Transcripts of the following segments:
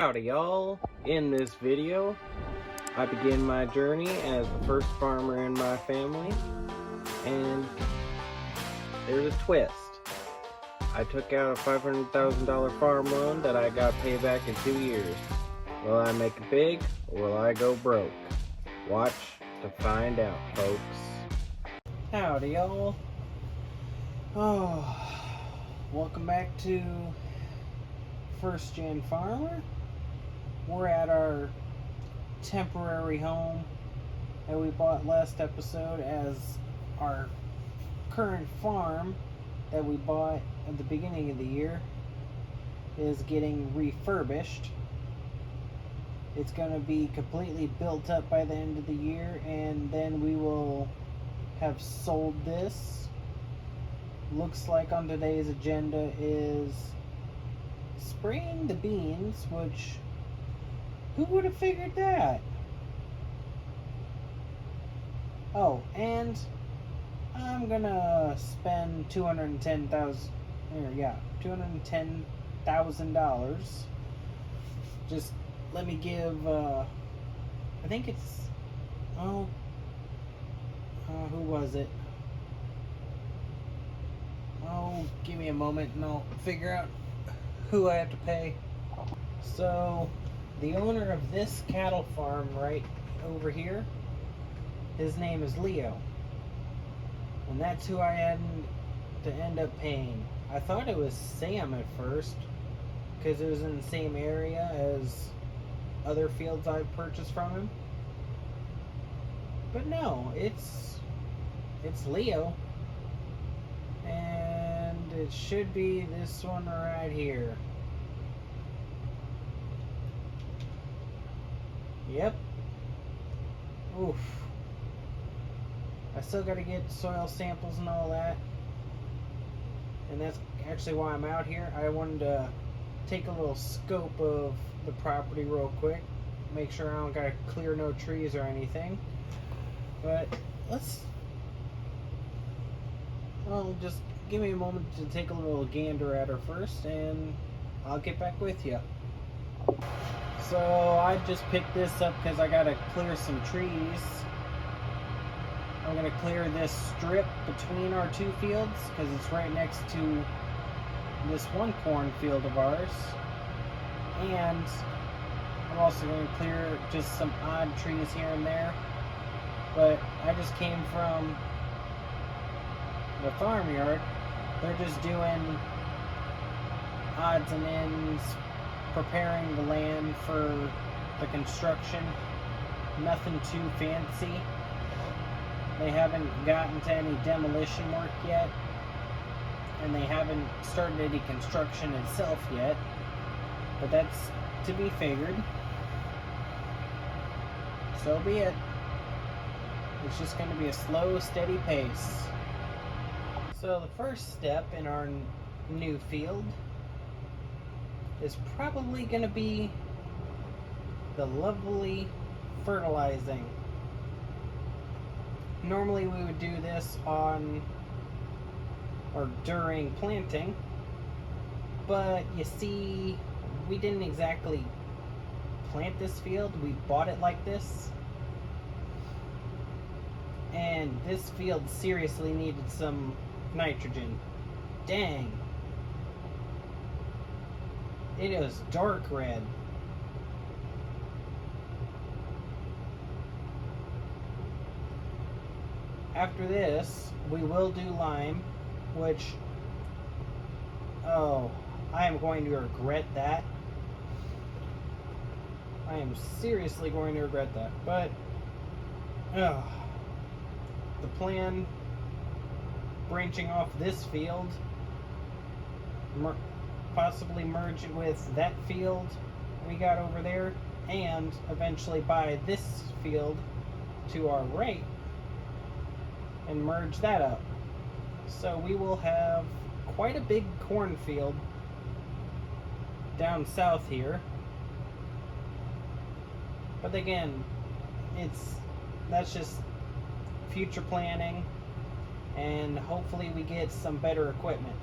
Howdy y'all! In this video, I begin my journey as the first farmer in my family, and there's a twist. I took out a $500,000 farm loan that I got paid back in 2 years. Will I make it big, or will I go broke? Watch to find out, folks. Howdy y'all! Welcome back to First Gen Farmer. We're at our temporary home that we bought last episode, as our current farm that we bought at the beginning of the year is getting refurbished. It's going to be completely built up by the end of the year, and then we will have sold this. Looks like on today's agenda is spraying the beans, which, who would have figured that? Oh, and I'm gonna spend $210,000. Just let me give, I think it's, who was it? Oh, give me a moment and I'll figure out who I have to pay. So, the owner of this cattle farm right over here, his name is Leo. And that's who I had to end up paying. I thought it was Sam at first, because it was in the same area as other fields I've purchased from him. But no, it's Leo. And it should be this one right here. Yep. Oof. I still gotta get soil samples and all that. And that's actually why I'm out here. I wanted to take a little scope of the property real quick. Make sure I don't gotta clear no trees or anything. But just give me a moment to take a little gander at her first, and I'll get back with you. So I just picked this up because I gotta clear some trees. I'm gonna clear this strip between our two fields because it's right next to this one cornfield of ours. And I'm also gonna clear just some odd trees here and there. But I just came from the farmyard. They're just doing odds and ends, preparing the land for the construction. Nothing too fancy. They haven't gotten to any demolition work yet, and they haven't started any construction itself yet, but that's to be figured. So be it. It's just going to be a slow, steady pace. So the first step in our new field is probably going to be the lovely fertilizing. Normally we would do this on or during planting, but you see, we didn't exactly plant this field, we bought it like this. And this field seriously needed some nitrogen. Dang. It is dark red. After this, we will do lime, which, I am going to regret that. I am seriously going to regret that. But, the plan, branching off this field, possibly merge it with that field we got over there, and eventually buy this field to our right and merge that up. So we will have quite a big cornfield down south here. But again, that's just future planning, and hopefully we get some better equipment.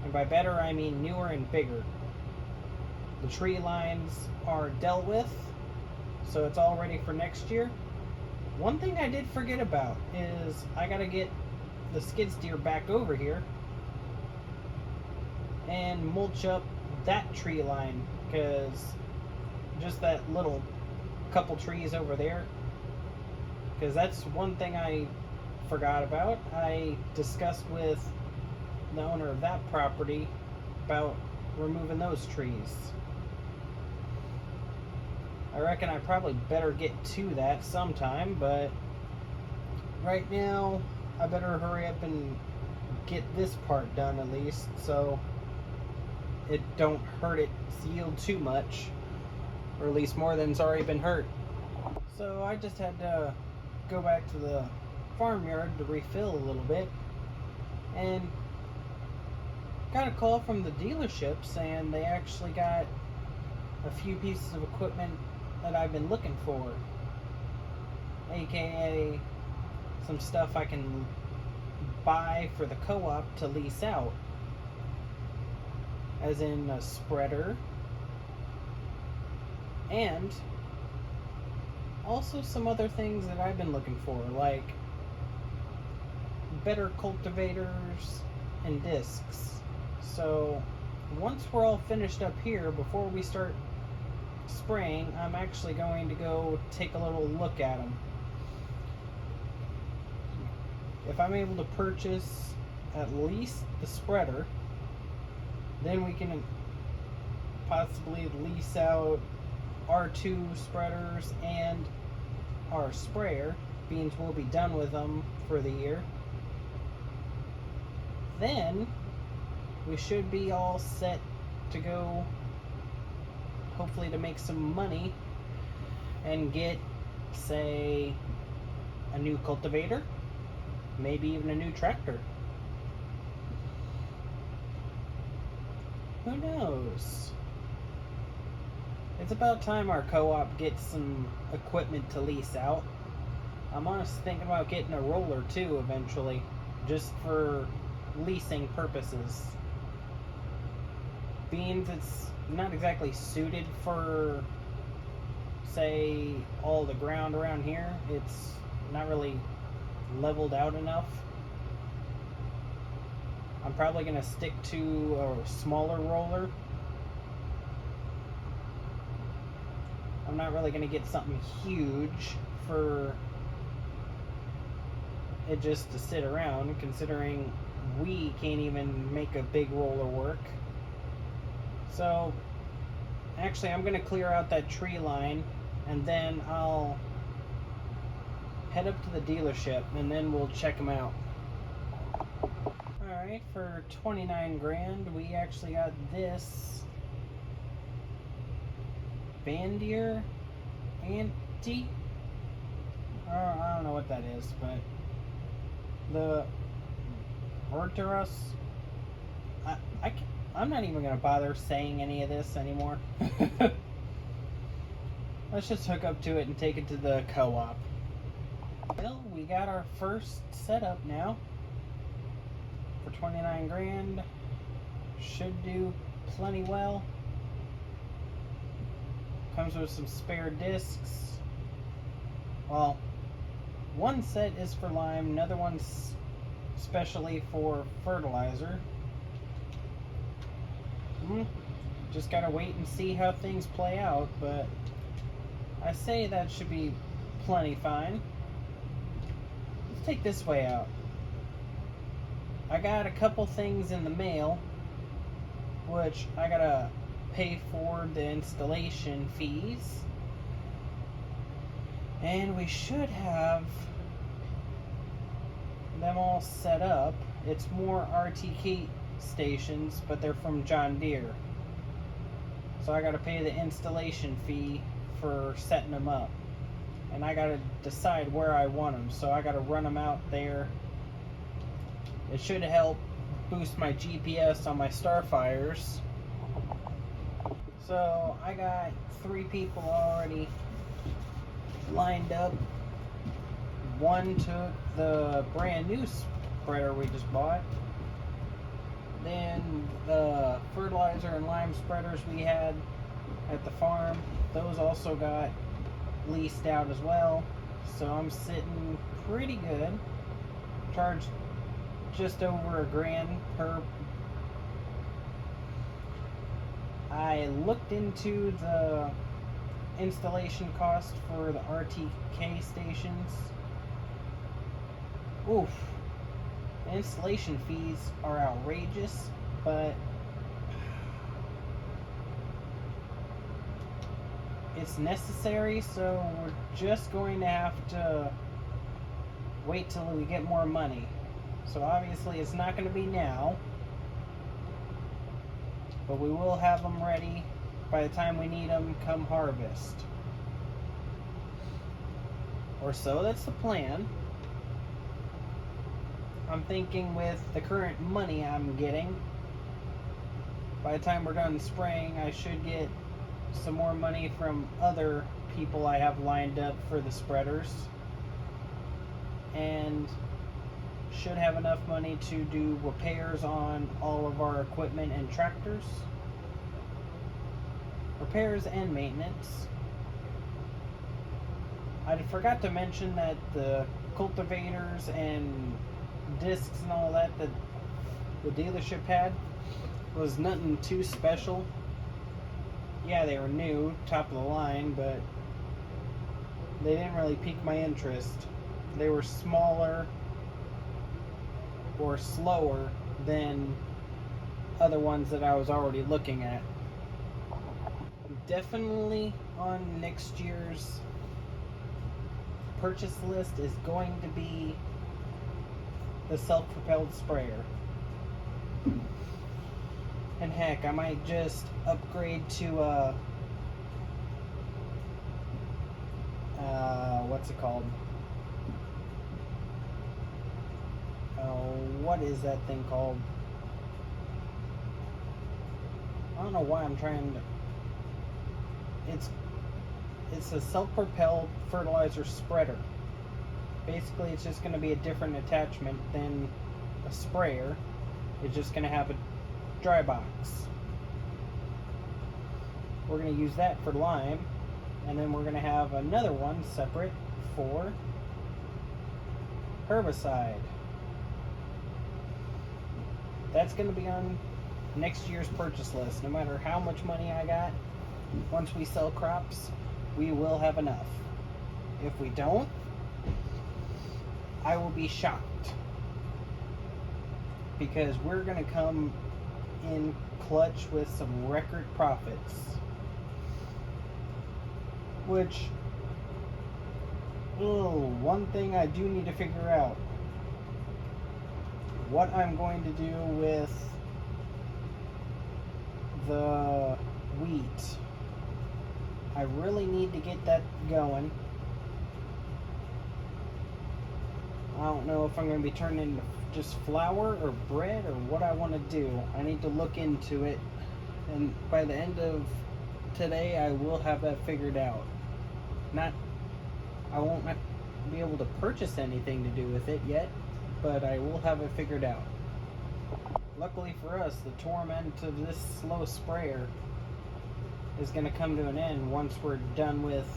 And by better, I mean newer and bigger. the tree lines are dealt with, so it's all ready for next year. One thing I did forget about is I gotta get the skid steer back over here and mulch up that tree line, because just that little couple trees over there, because that's one thing I forgot about. I discussed with the owner of that property about removing those trees. I reckon I probably better get to that sometime, but right now I better hurry up and get this part done at least, so it don't hurt its yield too much, or at least more than's already been hurt. So I just had to go back to the farmyard to refill a little bit, and got a call from the dealership saying they actually got a few pieces of equipment that I've been looking for, aka some stuff I can buy for the co-op to lease out, as in a spreader, and also some other things that I've been looking for, like better cultivators and discs. So once we're all finished up here, before we start spraying, I'm actually going to go take a little look at them. If I'm able to purchase at least the spreader, then we can possibly lease out our 2 spreaders and our sprayer, being we'll be done with them for the year. Then we should be all set to go, hopefully to make some money and get, say, a new cultivator, maybe even a new tractor. Who knows? It's about time our co-op gets some equipment to lease out. I'm honestly thinking about getting a roller too eventually, just for leasing purposes. Being it's not exactly suited for, say, all the ground around here. It's not really leveled out enough. I'm probably going to stick to a smaller roller. I'm not really going to get something huge for it just to sit around, considering we can't even make a big roller work. So actually I'm going to clear out that tree line, and then I'll head up to the dealership and then we'll check them out. Alright, for 29 grand we actually got this Bandier Anti, I don't know what that is, but the Orteros, I'm not even going to bother saying any of this anymore. Let's just hook up to it and take it to the co-op. Well, we got our first setup now for 29 grand. Should do plenty well. Comes with some spare discs. Well, one set is for lime, another one's specially for fertilizer. Just gotta wait and see how things play out, but I say that should be plenty fine. Let's take this way out. I got a couple things in the mail, which I gotta pay for the installation fees, and we should have them all set up. It's more RTK stations, but they're from John Deere, so I gotta pay the installation fee for setting them up, and I gotta decide where I want them, so I gotta run them out there. It should help boost my GPS on my Starfires. So I got 3 people already lined up. One took the brand new spreader we just bought. Then the fertilizer and lime spreaders we had at the farm. Those also got leased out as well. So I'm sitting pretty good. Charged just over $1,000 per. I looked into the installation cost for the RTK stations. Oof. The installation fees are outrageous, but it's necessary, so we're just going to have to wait till we get more money. So obviously it's not going to be now, but we will have them ready by the time we need them come harvest. Or so, that's the plan. I'm thinking with the current money I'm getting, by the time we're done spraying, I should get some more money from other people I have lined up for the spreaders, and should have enough money to do repairs on all of our equipment and tractors. Repairs and maintenance. I forgot to mention that the cultivators and discs and all that the dealership had was nothing too special. Yeah, they were new, top of the line, but they didn't really pique my interest. They were smaller or slower than other ones that I was already looking at. Definitely on next year's purchase list is going to be the self-propelled sprayer. And heck, I might just upgrade to what's it called? What is that thing called? I don't know why I'm trying to. It's a self-propelled fertilizer spreader. Basically, it's just going to be a different attachment than a sprayer. It's just going to have a dry box. We're going to use that for lime, and then we're going to have another one separate for herbicide. That's going to be on next year's purchase list. No matter how much money I got, once we sell crops, we will have enough. If we don't, I will be shocked, because we're going to come in clutch with some record profits. Which, one thing I do need to figure out, what I'm going to do with the wheat. I really need to get that going. I don't know if I'm going to be turning into just flour or bread or what I want to do. I need to look into it, and by the end of today I will have that figured out. I won't be able to purchase anything to do with it yet, but I will have it figured out. Luckily for us, the torment of this slow sprayer is going to come to an end once we're done with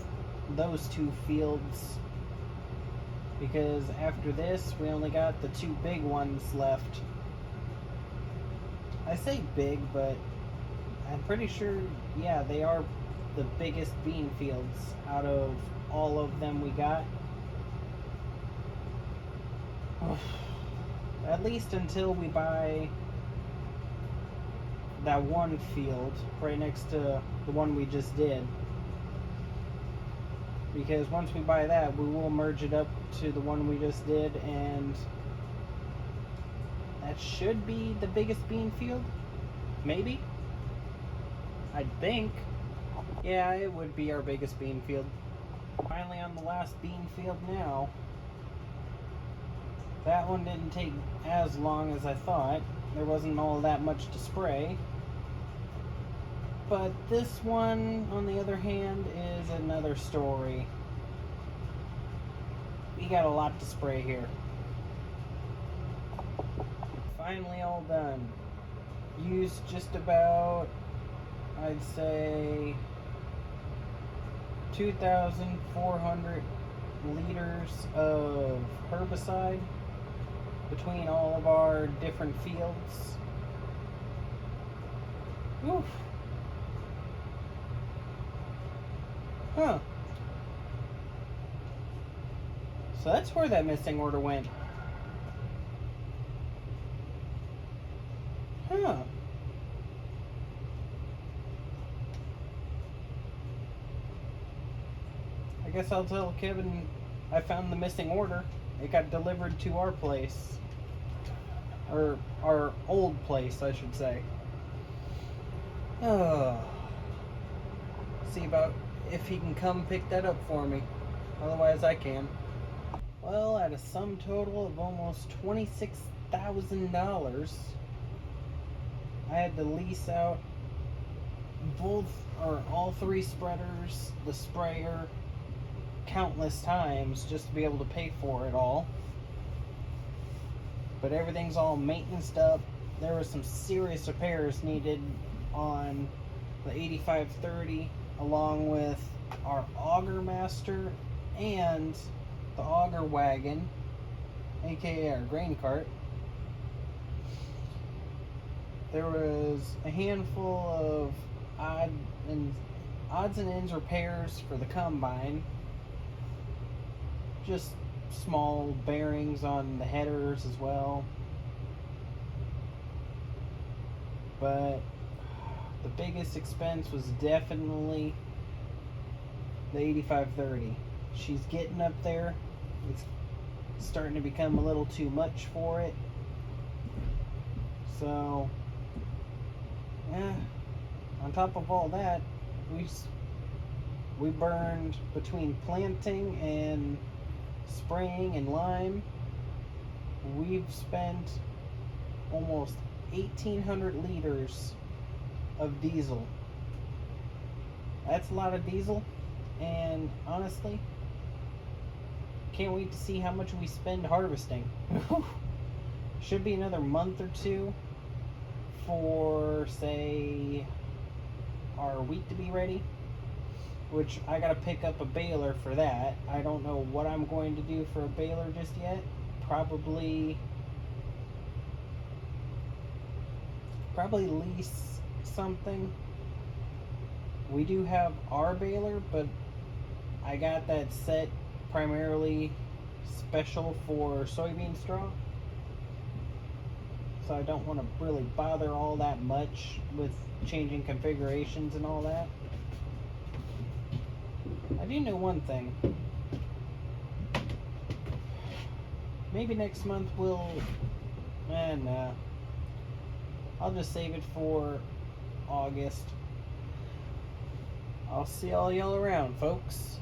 those 2 fields, because after this we only got the 2 big ones left. I say big, but I'm pretty sure, yeah, they are the biggest bean fields out of all of them we got. At least until we buy that one field right next to the one we just did. Because once we buy that, we will merge it up to the one we just did, and that should be the biggest bean field. Maybe? I think. Yeah, it would be our biggest bean field. Finally on the last bean field now. That one didn't take as long as I thought. There wasn't all that much to spray. But this one, on the other hand, is another story. We got a lot to spray here. Finally all done. Used just about, I'd say, 2,400 liters of herbicide between all of our different fields. Oof. Huh. So that's where that missing order went. Huh. I guess I'll tell Kevin I found the missing order. It got delivered to our place. Or our old place, I should say. See about if he can come pick that up for me. Otherwise I can. Well, at a sum total of almost $26,000, I had to lease out all three spreaders, the sprayer, countless times just to be able to pay for it all. But everything's all maintenanced up. There were some serious repairs needed on the 8530, along with our auger master and the auger wagon, aka our grain cart. There was a handful of odds and ends repairs for the combine. Just small bearings on the headers as well. But the biggest expense was definitely the 8530. She's getting up there. It's starting to become a little too much for it. So, yeah. On top of all that, we burned between planting and spraying and lime. We've spent almost 1,800 liters of diesel. That's a lot of diesel, and honestly, can't wait to see how much we spend harvesting. Should be another month or two for, say, our wheat to be ready, which I gotta pick up a baler for that. I don't know what I'm going to do for a baler just yet. Probably lease something. We do have our baler, but I got that set primarily special for soybean straw, so I don't want to really bother all that much with changing configurations and all that. I do know one thing. Maybe next month I'll just save it for August. I'll see all y'all around, folks.